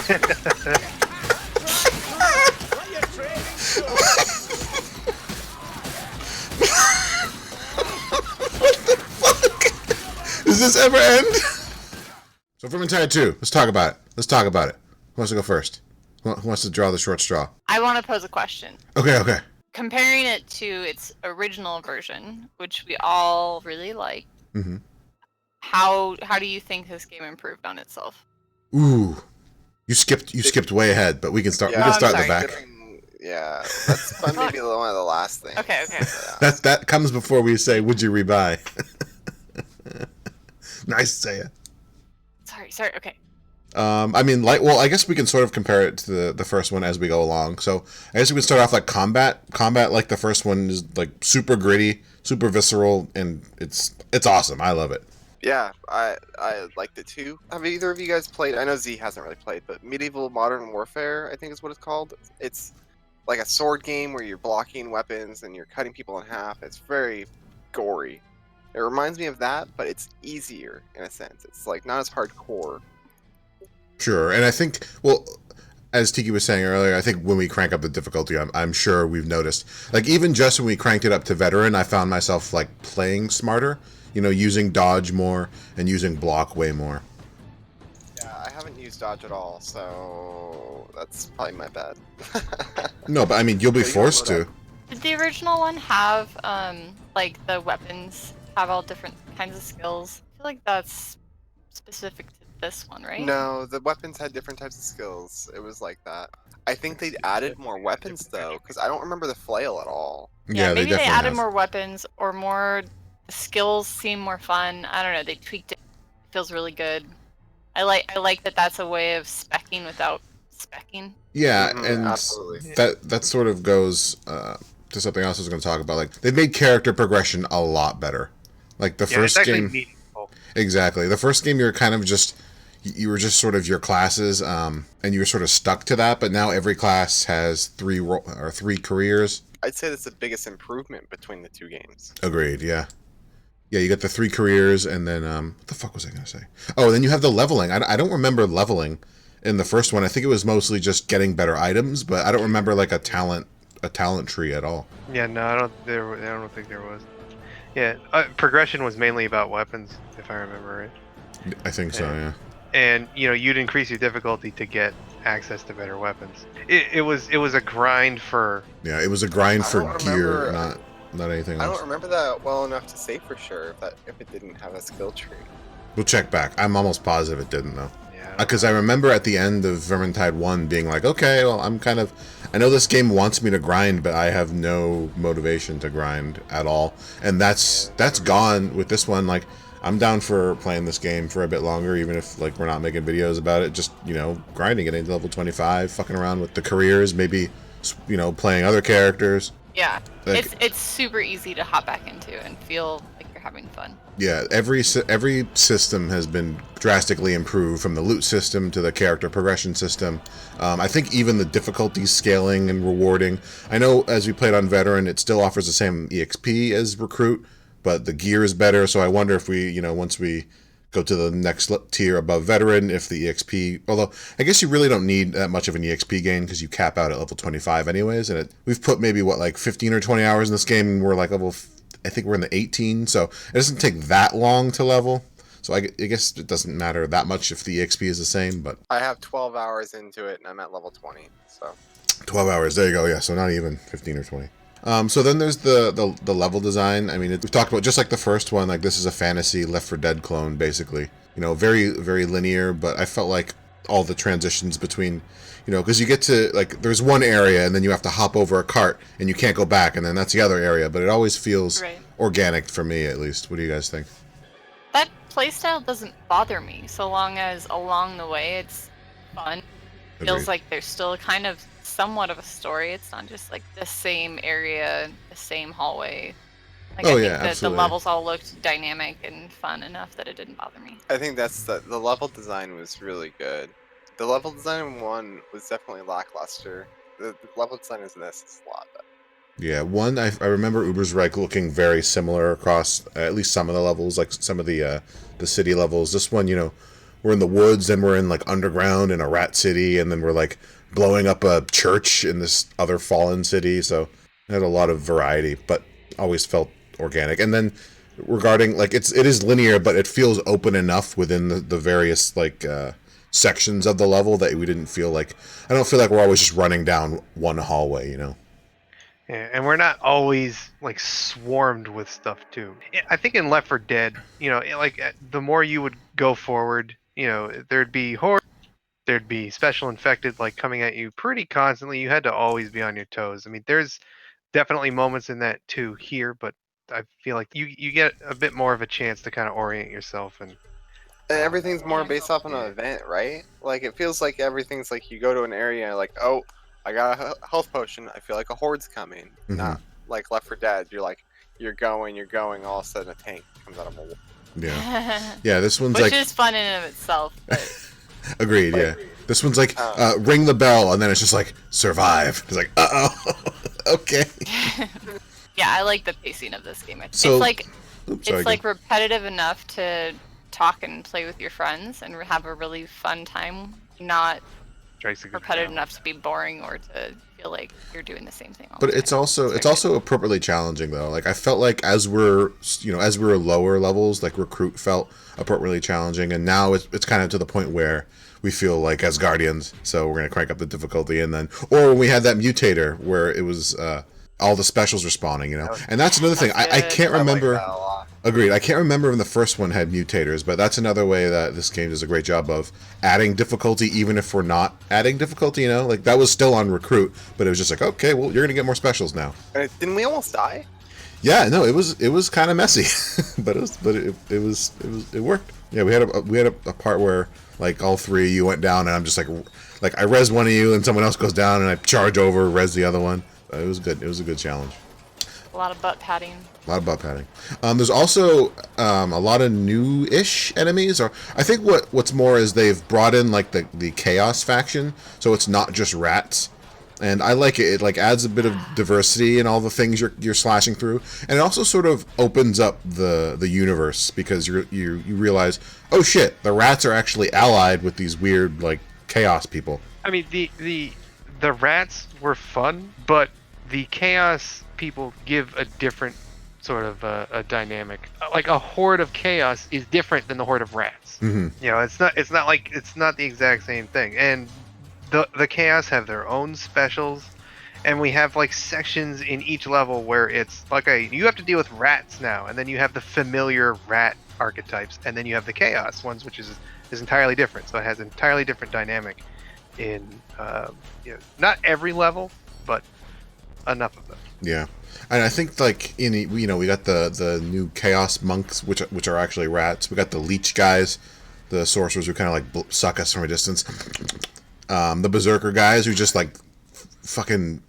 Does this ever end? So Vermintide 2, let's talk about it. Who wants to go first? Who wants to draw the short straw? I want to pose a question. Okay. Comparing it to its original version, which we all really like, how do you think this game improved on itself? Ooh, you skipped way ahead, but we can start. Yeah, we can start in the back. Yeah, that's maybe one of the last things. Okay. That comes before we say, "Would you rebuy?" Nice, Saya. Sorry. Okay. I mean, I guess we can sort of compare it to the first one as we go along. So I guess we can start off like combat. Combat, like the first one, is like super gritty, super visceral, and it's awesome. I love it. Yeah, I liked it too. Have either of you guys played? I know Z hasn't really played, but Medieval Modern Warfare, I think is what it's called. It's like a sword game where you're blocking weapons and you're cutting people in half. It's very gory. It reminds me of that, but it's easier in a sense. It's like not as hardcore. Sure, and I think, well, as Tiki was saying earlier, I think when we crank up the difficulty, I'm sure we've noticed. Like, even just when we cranked it up to veteran, I found myself, like, playing smarter. You know, using dodge more and using block way more. Yeah, I haven't used dodge at all, so that's probably my bad. No, but I mean, you'll be forced to. Did the original one have, like, the weapons have all different kinds of skills? I feel like that's specific to this one, right? No, the weapons had different types of skills. It was like that. I think they added more weapons, though, because I don't remember the flail at all. Yeah, maybe they added more weapons or more... The skills seem more fun. I don't know. They tweaked it. It feels really good. I like that that's a way of speccing without speccing. Yeah, and absolutely. that sort of goes to something else I was going to talk about. Like, they've made character progression a lot better. Like the first game, meaningful. Exactly. The first game, you were kind of just sort of your classes, and you were sort of stuck to that. But now every class has three careers. I'd say that's the biggest improvement between the two games. Agreed. Yeah. Yeah, you get the 3 careers, and then, what the fuck was I going to say? Oh, then you have the leveling. I don't remember leveling in the first one. I think it was mostly just getting better items, but I don't remember, like, a talent tree at all. Yeah, no, I don't think there was. Yeah, progression was mainly about weapons, if I remember right. I think so, yeah. And, you know, you'd increase your difficulty to get access to better weapons. It was a grind for... Yeah, it was a grind for gear, not anything else. I don't remember that well enough to say for sure if it didn't have a skill tree. We'll check back. I'm almost positive it didn't, though. Yeah. Because I remember at the end of Vermintide 1 being like, okay, well, I know this game wants me to grind, but I have no motivation to grind at all. And that's gone with this one. Like, I'm down for playing this game for a bit longer, even if, like, we're not making videos about it. Just, you know, grinding it into level 25, fucking around with the careers, maybe, you know, playing other characters. Yeah, like, it's super easy to hop back into and feel like you're having fun. Yeah, every system has been drastically improved, from the loot system to the character progression system. I think even the difficulty scaling and rewarding. I know as we played on Veteran, it still offers the same EXP as Recruit, but the gear is better, so I wonder if we, you know, once we go to the next tier above Veteran, if the EXP... Although, I guess you really don't need that much of an EXP gain, because you cap out at level 25 anyways, and we've put maybe, like 15 or 20 hours in this game, and we're like level... I think we're in the 18, so it doesn't take that long to level. So I guess it doesn't matter that much if the EXP is the same, but... I have 12 hours into it, and I'm at level 20, so... 12 hours, there you go, yeah, so not even 15 or 20. So then there's the level design. I mean, we've talked about, just like the first one, like, this is a fantasy Left 4 Dead clone, basically. You know, very, very linear, but I felt like all the transitions between, you know, because you get to, like, there's one area, and then you have to hop over a cart, and you can't go back, and then that's the other area, but it always feels organic for me, at least. What do you guys think? That playstyle doesn't bother me, so long as along the way it's fun. Agreed. Feels like there's still kind of somewhat of a story. It's not just like the same area, the same hallway. Like, I think that the levels all looked dynamic and fun enough that it didn't bother me. I think that's the level design was really good. The level design in 1 was definitely lackluster. The level design in this is a lot better. Yeah, 1, I remember Ubersreich looking very similar across at least some of the levels, like some of the city levels. This one, you know, we're in the woods, then we're in like underground in a rat city, and then we're like blowing up a church in this other fallen city. So it had a lot of variety, but always felt organic. And then regarding like it is linear, but it feels open enough within the various like sections of the level that we didn't feel like, I don't feel like we're always just running down one hallway, you know. Yeah, and we're not always like swarmed with stuff too. I think in Left 4 Dead, like the more you would go forward, there'd be hordes, there'd be special infected like coming at you pretty constantly. You had to always be on your toes. I mean, there's definitely moments in that too here, but I feel like you get a bit more of a chance to kind of orient yourself and everything's more based off an yeah. event, right? Like it feels like everything's like you go to an area like, oh, I got a health potion. I feel like a horde's coming. Mhm. Not like Left 4 Dead. You're going. All of a sudden, a tank comes out of a wall. Yeah, this one's Which like is fun in and of itself. But agreed. Yeah, this one's like ring the bell, and then it's just like survive. It's like okay. yeah, I like the pacing of this game. So- it's like Oops, sorry, it's like repetitive enough to talk and play with your friends and have a really fun time. Not strikes a good repetitive balance. enough to be boring or to feel like you're doing the same thing all But the it's time. also appropriately challenging though. Like I felt like as we're lower levels, like Recruit felt appropriately challenging, and now it's kind of to the point where we feel like as Guardians, so we're gonna crank up the difficulty, and then or when we had that mutator where it was all the specials were spawning, and that's another thing. I That's can't good. remember. I like that a lot. Agreed. I can't remember when the first one had mutators, but that's another way that this game does a great job of adding difficulty, even if we're not adding difficulty. Like that was still on Recruit, but it was just like, okay, well, you're gonna get more specials now. Didn't we almost die? Yeah, no, it was kind of messy, but it worked. Yeah, we had a part where like all three of you went down, and I'm just like I res one of you, and someone else goes down, and I charge over, res the other one. It was good. It was a good challenge. A lot of butt padding. A lot of butt padding. There's also a lot of new-ish enemies. Or I think what's more is they've brought in like the Chaos faction, so it's not just rats. And I like it. It like adds a bit of diversity in all the things you're slashing through, and it also sort of opens up the universe because you realize, oh shit, the rats are actually allied with these weird like Chaos people. I mean, the rats were fun, but the Chaos people give a different sort of a dynamic. Like a horde of Chaos is different than the horde of rats. Mm-hmm. It's not the exact same thing. And the Chaos have their own specials, and we have like sections in each level where it's like you have to deal with rats now, and then you have the familiar rat archetypes, and then you have the Chaos ones, which is entirely different. So it has an entirely different dynamic in not every level, but enough of them. Yeah, and I think like we got the new Chaos monks, which are actually rats. We got the leech guys, the sorcerers who kind of like suck us from a distance. The berserker guys who just like fucking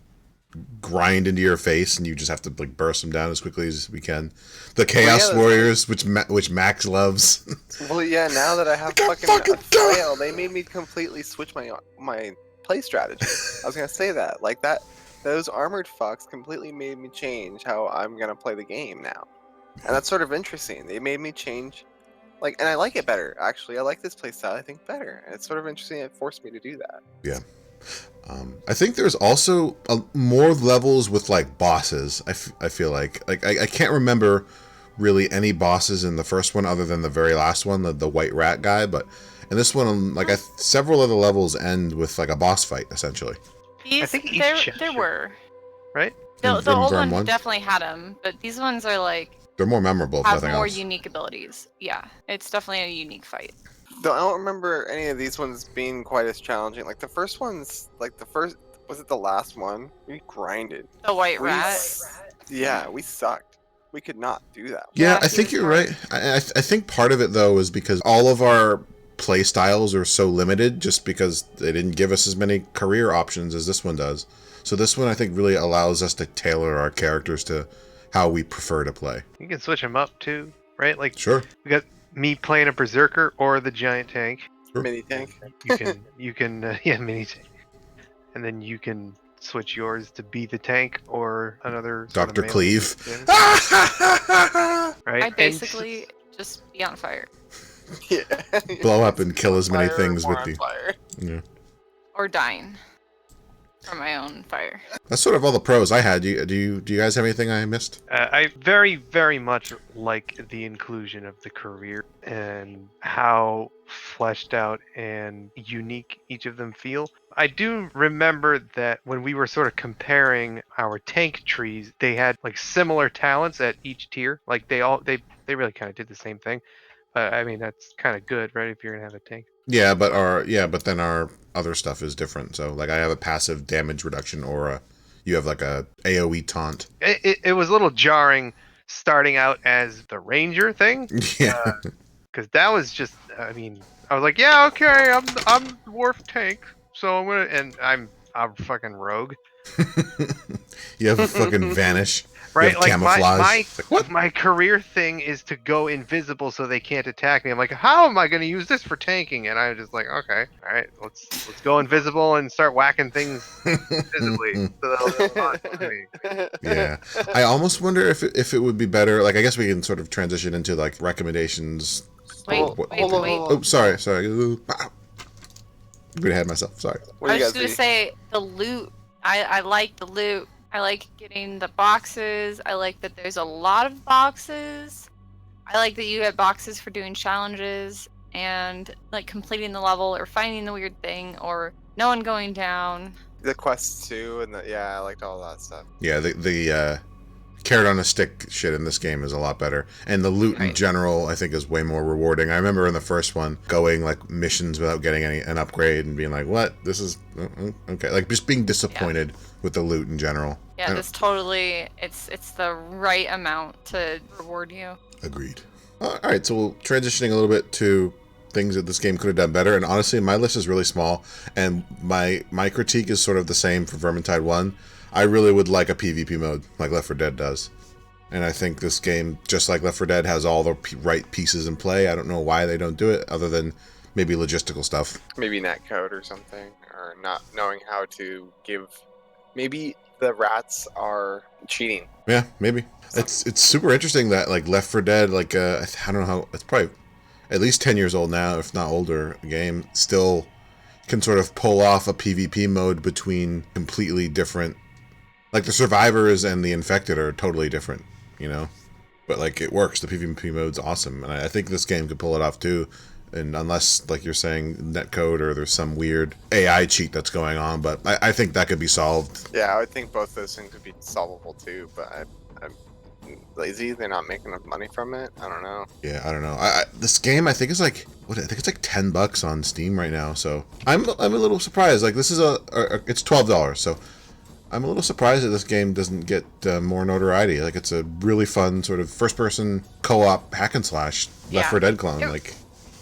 grind into your face, and you just have to like burst them down as quickly as we can. The Chaos Warriors, which Max loves. Well, yeah. Now that I have fucking a flail, they made me completely switch my play strategy. I was gonna say that like that. Those armored fucks completely made me change how I'm gonna play the game now, and that's sort of interesting. They made me change, like, and I like it better. Actually, I like this playstyle. I think better, and it's sort of interesting. It forced me to do that. Yeah. I think there's also more levels with like bosses. I feel like I can't remember really any bosses in the first one other than the very last one, the white rat guy. But in this one, like several of the levels end with like a boss fight essentially. I think each there chapter, were. right? The old Verm ones one? definitely had them, but these ones are like They're more memorable if have nothing more else. unique abilities. Yeah, it's definitely a unique fight. Though I don't remember any of these ones being quite as challenging. Like the first ones, was it the last one? We grinded. The white We rat. Yeah, we sucked. We could not do that. Yeah, Yeah, I he think was you're hard. right. I think part of it though is because all of our play styles are so limited, just because they didn't give us as many career options as this one does. So this one I think really allows us to tailor our characters to how we prefer to play. You can switch them up too, right? Like Sure. we got me playing a berserker or the giant tank. Mini tank. You can mini tank, and then you can switch yours to be the tank or another sort of Dr. melee Cleave. thing, right? I And basically just be on fire. Yeah. Blow up and kill as many Fire, things more with on the. fire. Yeah. Or dying from my own fire. That's sort of all the pros I had. Do you guys have anything I missed? I very, very much like the inclusion of the career and how fleshed out and unique each of them feel. I do remember that when we were sort of comparing our tank trees, they had like similar talents at each tier. Like they really kind of did the same thing. I mean, that's kind of good, right? If you're gonna have a tank. But then our other stuff is different. So like I have a passive damage reduction aura. You have like a AoE taunt. It was a little jarring starting out as the ranger thing. Yeah. Because that was just, I mean, I was like, yeah, okay, I'm the dwarf tank, so I'm gonna, and I'm a fucking rogue, You have fucking vanish. You right? have Like camouflage. It's like, what? my career thing is to go invisible so they can't attack me. I'm like, how am I gonna use this for tanking? And I'm just like, okay, all right, let's go invisible and start whacking things visibly so they'll not see me. Yeah. I almost wonder if it would be better. Like I guess we can sort of transition into like recommendations. Wait, Hold wait, on, wait. hold on. Oh, sorry. Ooh, ah. I'm gonna have myself. Sorry. What do I you was guys gonna see? say the loot. I like the loot. I like getting the boxes. I like that there's a lot of boxes. I like that you get boxes for doing challenges and like completing the level or finding the weird thing or no one going down. The quests too, and yeah, I liked all that stuff. Yeah. The carrot on a stick shit in this game is a lot better, and the loot in Right. general I think is way more rewarding. I remember in the first one going like missions without getting an upgrade and being like, what, this is okay, like just being disappointed with the loot in general. Yeah, this totally it's the right amount to reward you. Agreed. All right, so transitioning a little bit to things that this game could have done better, and honestly my list is really small, and my critique is sort of the same for Vermintide 1. I really would like a PvP mode like Left 4 Dead does. And I think this game, just like Left 4 Dead, has all the right pieces in play. I don't know why they don't do it, other than maybe logistical stuff. Maybe netcode or something, or not knowing how to give. Maybe the rats are cheating. Yeah, maybe. It's super interesting that like Left 4 Dead, like I don't know how, it's probably at least 10 years old now, if not older, game still can sort of pull off a PvP mode between completely different. Like the survivors and the infected are totally different, you know? But like it works, the PvP mode's awesome, and I think this game could pull it off too. And unless, like you're saying, netcode or there's some weird AI cheat that's going on, but I think that could be solved. Yeah, I would think both those things would be solvable too, but I'm lazy. They're not making enough money from it. I don't know. Yeah, I don't know. This game, I think it's like I think it's like $10 on Steam right now. So I'm a little surprised. Like this is it's $12, so I'm a little surprised that this game doesn't get more notoriety. Like it's a really fun sort of first-person co-op hack and slash Left Yeah. 4 Dead clone. It- Like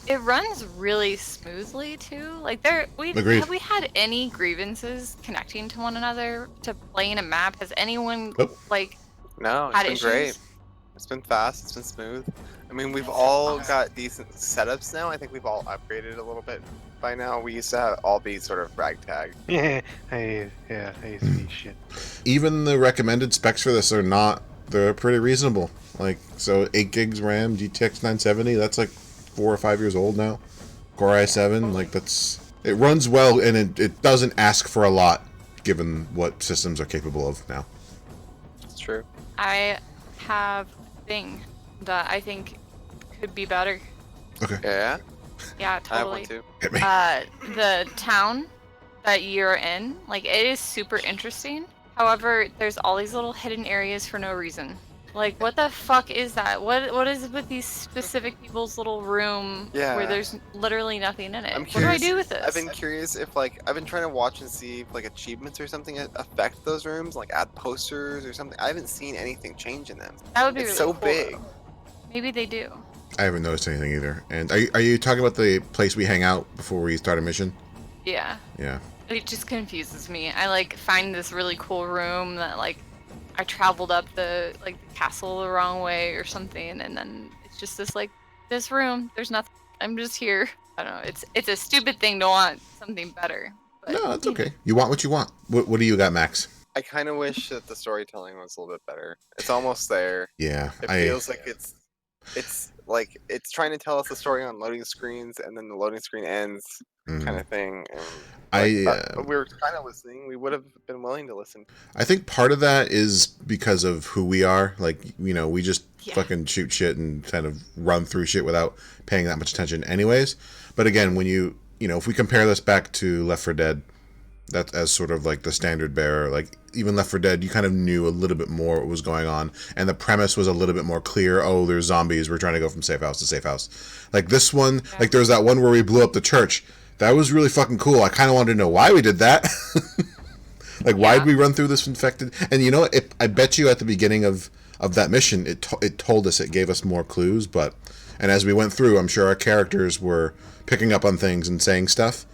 It runs really smoothly too. Like Agreed. have we had any grievances connecting to one another to playing a map? Has anyone Nope. like No, it's had been issues? great. It's been fast. It's been smooth. I mean, we've That's all awesome. got decent setups now. I think we've all upgraded a little bit by now. We used to all be sort of ragtag. Yeah, I used to be shit. even the recommended specs for this they're pretty reasonable. Like so 8 gigs RAM, GTX 970, that's like 4 or 5 years old now. Core i7, like it runs well, and it doesn't ask for a lot given what systems are capable of now. It's true. I have a thing that I think could be better. Okay, Yeah, Yeah, I have one totally. too. hit me. The town that you're in, like it is super interesting. However, there's all these little hidden areas for no reason. Like, what the fuck is that? What is with these specific people's little room Yeah. where there's literally nothing in it? I'm What do I curious- do with this? I've been curious if I've been trying to watch and see if achievements or something affect those rooms, like add posters or something. I haven't seen anything change in them. That would be It's really so cool, big. though. Maybe they do. I haven't noticed anything either. And are you talking about the place we hang out before we start a mission? Yeah. Yeah. It just confuses me. I find this really cool room that I traveled up the castle the wrong way or something, and then it's just this room. There's nothing. I'm just here. I don't know. It's a stupid thing to want something better. But No, it's okay. You want what you want. What do you got, Max? I kind of wish that the storytelling was a little bit better. It's almost there. Yeah, It feels like it's It's like it's trying to tell us a story on loading screens, and then the loading screen ends, kind of thing. And we were kind of listening. We would have been willing to listen. I think part of that is because of who we are. Like, we just fucking shoot shit and kind of run through shit without paying that much attention anyways. But again, when if we compare this back to Left 4 Dead, that's as sort of like the standard bearer. Like, even Left 4 Dead, you kind of knew a little bit more what was going on, and the premise was a little bit more clear. Oh, there's zombies. We're trying to go from safe house to safe house. Like this one, like there was that one where we blew up the church. That was really fucking cool. I kind of wanted to know why we did that. Like, why did we run through this infected? And I bet you at the beginning of that mission, it told us, it gave us more clues. And as we went through, I'm sure our characters were picking up on things and saying stuff.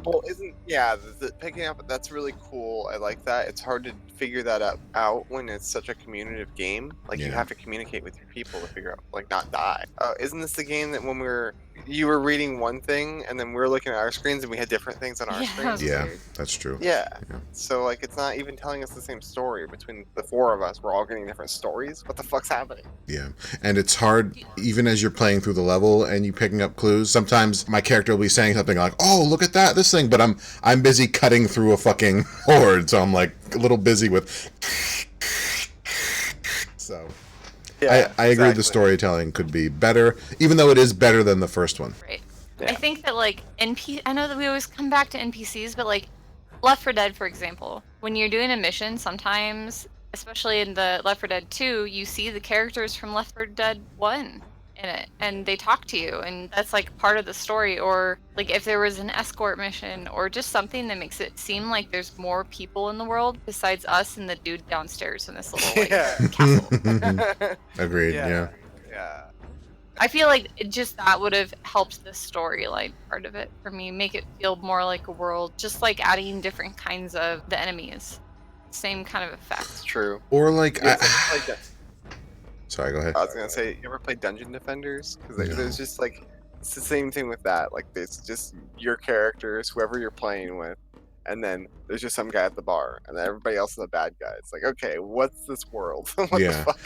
Well, the picking up, that's really cool. I like that. It's hard to figure that out when it's such a communicative game. Like, you have to communicate with your people to figure out, like, not die. Isn't this the game that when you were reading one thing, and then we were looking at our screens, and we had different things on our screens? Yeah, that's true. Yeah. So, like, it's not even telling us the same story between the four of us. We're all getting different stories. What the fuck's happening? Yeah. And it's hard, even as you're playing through the level and you picking up clues. Sometimes my character will be saying something like, "Oh, look at this thing," but I'm busy cutting through a fucking horde, so I'm like a little busy with. So. Yeah, I agree the storytelling could be better, even though it is better than the first one. Right. Yeah. I think that, like, I know that we always come back to NPCs, but, like, Left 4 Dead, for example, when you're doing a mission, sometimes, especially in the Left 4 Dead 2, you see the characters from Left 4 Dead 1 in it, and they talk to you, and that's, like, part of the story. Or, like, if there was an escort mission, or just something that makes it seem like there's more people in the world besides us and the dude downstairs in this little, like, castle. Agreed, yeah. I feel like that would have helped the storyline part of it for me, make it feel more like a world, just like adding different kinds of the enemies. Same kind of effect. It's true. Or, like, sorry, go ahead. I was gonna say, you ever play Dungeon Defenders? Because there's just, like, it's the same thing with that. Like, there's just your characters, whoever you're playing with, and then there's just some guy at the bar, and then everybody else is a bad guy. It's like, okay, what's this world? What the fuck?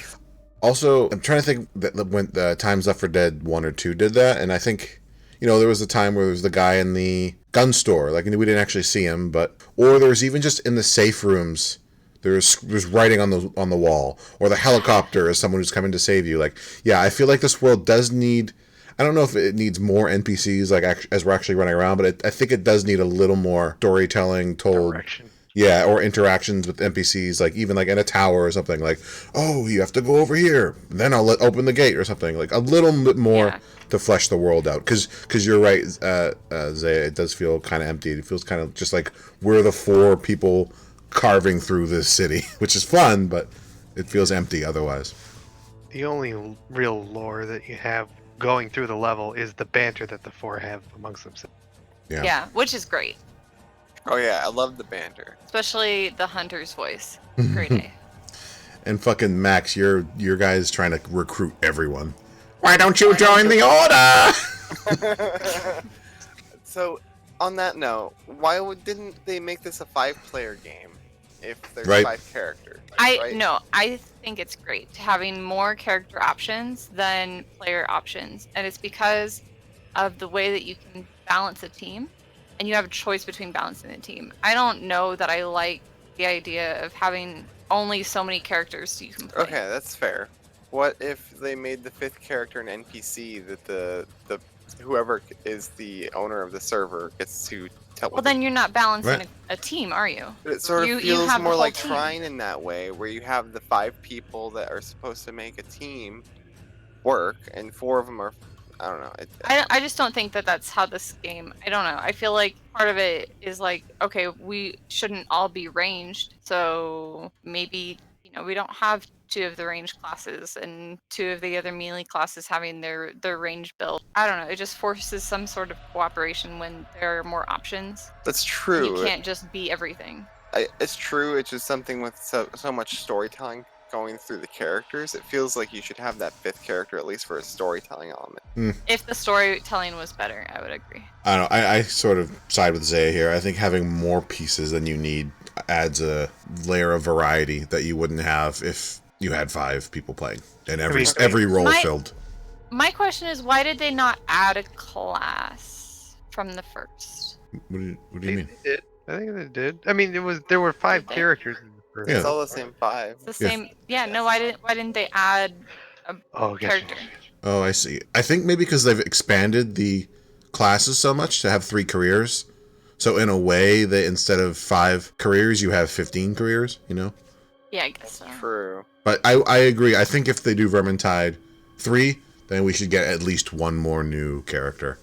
Also, I'm trying to think that when the times Left 4 Dead 1 or 2 did that, and I think, there was a time where there was the guy in the gun store, like, we didn't actually see him, or there's even just in the safe rooms, there's writing on the wall, or the helicopter is someone who's coming to save you. Like, I feel like this world does need, I don't know if it needs more NPCs, like, as we're actually running around, but I think it does need a little more storytelling told. Direction. Yeah, or interactions with NPCs, like even like in a tower or something, like, oh, you have to go over here, then I'll open the gate or something, like a little bit more to flesh the world out. Because you're right, Zaya, it does feel kind of empty. It feels kind of just like we're the four people carving through this city, which is fun, but it feels empty otherwise. The only real lore that you have going through the level is the banter that the four have amongst themselves. Yeah, which is great. Oh yeah, I love the banter. Especially the hunter's voice. Great day. And fucking Max, your guy's trying to recruit everyone. Why don't you join the order? So, on that note, why didn't they make this a 5-player game if there's 5 characters? I think it's great having more character options than player options, and it's because of the way that you can balance a team. And you have a choice between balancing the team. I don't know that I like the idea of having only so many characters you can play. Okay, that's fair. What if they made the 5th character an NPC that the whoever is the owner of the server gets to tell? Well, then you're not balancing a team, are you? But it sort of feels more like Trine in that way, where you have the 5 people that are supposed to make a team work, and 4 of them are. I don't know. I just don't think that that's how this game. I don't know. I feel like part of it is like, okay, we shouldn't all be ranged, so maybe we don't have 2 of the ranged classes and 2 of the other melee classes having their range build. I don't know. It just forces some sort of cooperation when there are more options. That's true. You can't just be everything. It's true. It's just something with so much storytelling going through the characters. It feels like you should have that 5th character at least for a storytelling element. If the storytelling was better, I would agree. I don't know. I sort of side with Zaya here. I think having more pieces than you need adds a layer of variety that you wouldn't have if you had 5 people playing and every role filled. my question is, why did they not add a class from the first? What do you mean? They did. I think they did. I mean, there were 5 Did they? characters in the first. Yeah. It's all the same 5. It's the same. Yeah. No. Why didn't they add a Oh, character? Oh, I see. I think maybe because they've expanded the classes so much to have 3 careers. So in a way, they instead of 5 careers, you have 15 careers. You know. Yeah, I guess so. True. But I agree. I think if they do Vermintide 3, then we should get at least one more new character.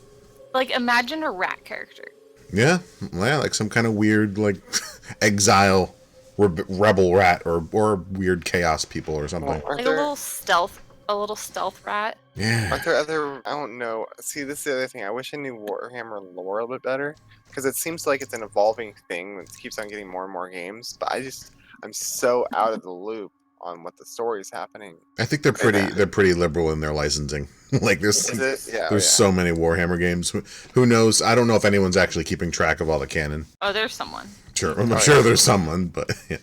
Like, imagine a rat character. Yeah, like some kind of weird like exile rebel rat or weird chaos people or something. Well, Like a little stealth rat. Yeah. Aren't there other? I don't know. See, this is the other thing. I wish I knew Warhammer lore a little bit better, because it seems like it's an evolving thing that keeps on getting more and more games. But I'm so out of the loop on what the story's happening. I think they're pretty liberal in their licensing. Like Is it? Yeah. there's so many Warhammer games. Who knows? I don't know if anyone's actually keeping track of all the canon. Oh, there's someone. Sure, I'm sure there's someone, but yeah.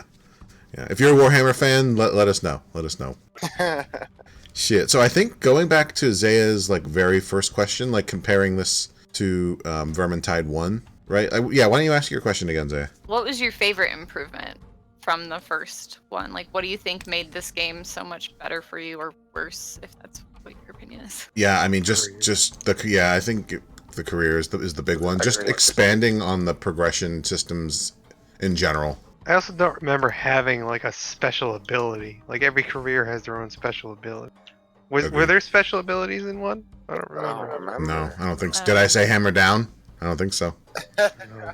If you're a Warhammer fan, let us know. Let us know. Shit. So I think going back to Zaya's like very first question, like comparing this to Vermintide 1, right? Why don't you ask your question again, Zaya? What was your favorite improvement from the first one? Like, what do you think made this game so much better for you, or worse, if that's what your opinion is? Yeah, I mean, I think the career is the big one. Just expanding on the progression systems in general. I also don't remember having like a special ability. Like every career has their own special ability. Were there special abilities in one? I don't remember. No, I don't think so. Did I say hammer down? I don't think so. No.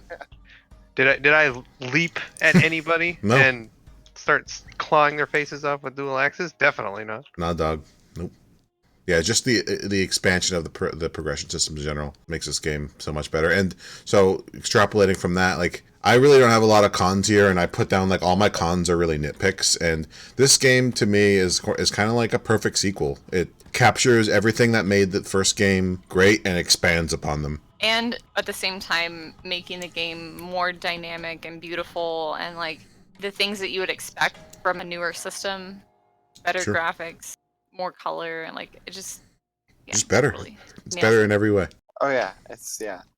Did I leap at anybody No. and start clawing their faces off with dual axes? Definitely not. Nah, dog. Nope. Yeah, just the expansion of the progression systems in general makes this game so much better. And so extrapolating from that, like I really don't have a lot of cons here, and I put down like all my cons are really nitpicks. And this game to me is kind of like a perfect sequel. It captures everything that made the first game great and expands upon them. And at the same time, making the game more dynamic and beautiful, and like the things that you would expect from a newer system, better Sure. graphics, more color, and like it just better. Really, It's better in every way. Oh yeah,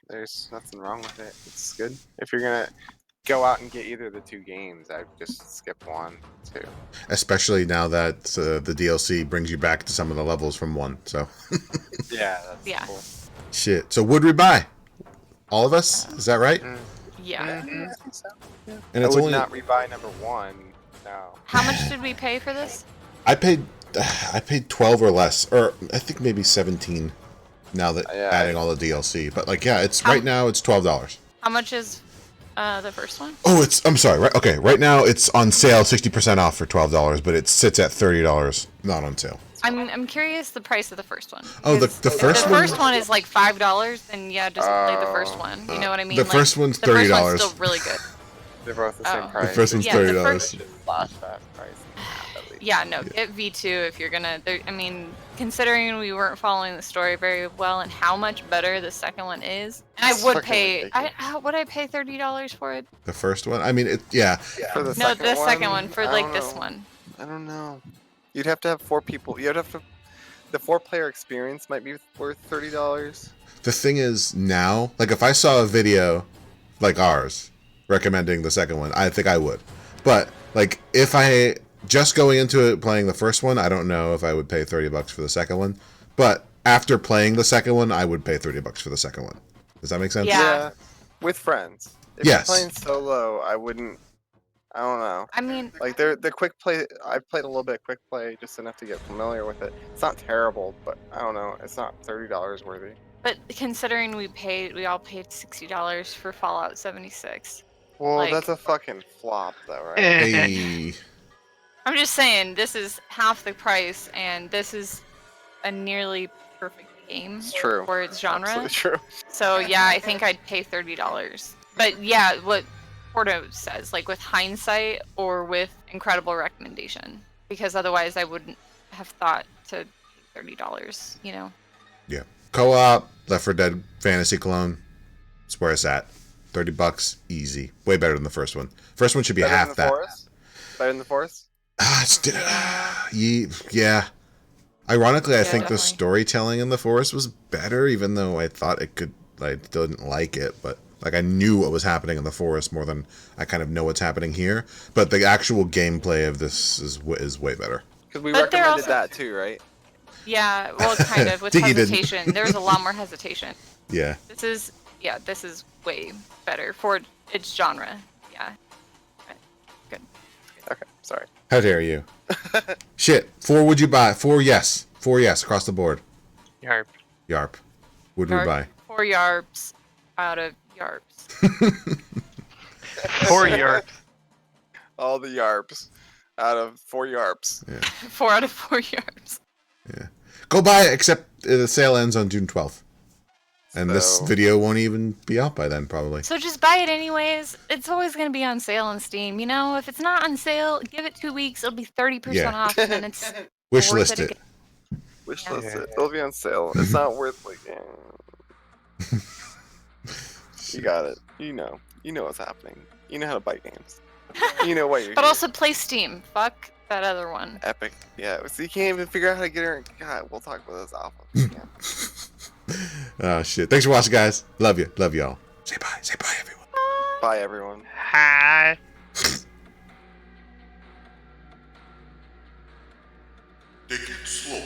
there's nothing wrong with it. It's good. If you're gonna go out and get either of the 2 games, I'd just skip 1, 2. Especially now that the DLC brings you back to some of the levels from 1. So Yeah, that's Yeah. cool. shit. So would we buy? All of us? Is that right? Yeah. I think so. Yeah. And I it's would only not rebuy number 1. No. How much did we pay for this? I paid 12 or less, or I think maybe 17 now that Yeah, adding all the DLC. But like it's How- right now it's $12. How much is the first one? Oh, I'm sorry. Right, okay. Right now it's on sale, 60% off for $12, but it sits at $30, not on sale. I'm curious the price of the first one. Oh, the Because if first the one? first one is like $5, then yeah, just play the first one. You know what I mean? The Like, first one's the first $30. one's still really good. They're both the same Oh. price. The first one's Yeah, the $30. Just slash that price in half, at least. Yeah, no, get V2 if you're gonna. I mean, considering we weren't following the story very well and how much better the second one is, and It's I would fucking pay. ridiculous. Would I pay $30 for it? The first one? I mean, yeah. For the No, second the second one for I like don't this know. one. I don't know. You'd have to have 4 people. You'd have to. The 4-player experience might be worth $30. The thing is now, like if I saw a video like ours recommending the second one, I think I would. But like if I just going into it playing the first one, I don't know if I would pay $30 for the second one. But after playing the second one, I would pay $30 for the second one. Does that make sense? Yeah. With friends. If Yes. you're playing solo, I wouldn't. I don't know. I mean, Like the quick play. I played a little bit of quick play just enough to get familiar with it. It's not terrible, but I don't know. It's not $30 worthy. but considering we all paid $60 for Fallout 76. Well, Like- that's a fucking flop, though, right? Hey, I'm just saying, this is half the price, and this is a nearly perfect game It's true. for its genre. Absolutely true. So yeah, I think I'd pay $30. But yeah, what Porto says, like with hindsight or with incredible recommendation, because otherwise I wouldn't have thought to pay $30. You know. yeah. Co-op, Left 4 Dead Fantasy Clone. It's where it's at. $30, easy. Way better than the first one. First one should be Better half than the that. Forest? Better than the Forest? Yeah. Ironically, I Yeah, think the definitely. storytelling in the forest was better, even though I thought it could. I didn't like it, but like I knew what was happening in the forest more than I kind of know what's happening here. But the actual gameplay of this is way better. Because we But they're recommended also- that too, right? Yeah, well, kind of with Diggy didn't. hesitation. There was a lot more hesitation. Yeah. This is way better for its genre. Yeah. Good. Okay, sorry. How dare you? Shit. 4 would you buy? 4 yes. 4 yes across the board. Yarp. Yarp. Would we buy? 4 yarps out of yarps. 4 yarps. All the yarps out of 4 yarps. 4 out of 4 yarps. Yeah. Go buy it, except the sale ends on June 12th. And this So- video won't even be out by then, probably. So just buy it anyways. It's always going to be on sale on Steam. You know, if it's not on sale, give it 2 weeks. It'll be 30% Yeah. off, and then it's Wish worth list it it. Wish Yeah. list it. It'll be on sale. It's not worth like. You got it. You know what's happening. You know how to buy games. You know why you're But here. also play Steam. Fuck that other one. Epic. Yeah. So you can't even figure out how to get her. God, we'll talk about this alpha. Yeah. Oh, shit. Thanks for watching, guys. Love you. Love y'all. Say bye. Say bye, everyone. Bye, everyone. Hi. Take it slow.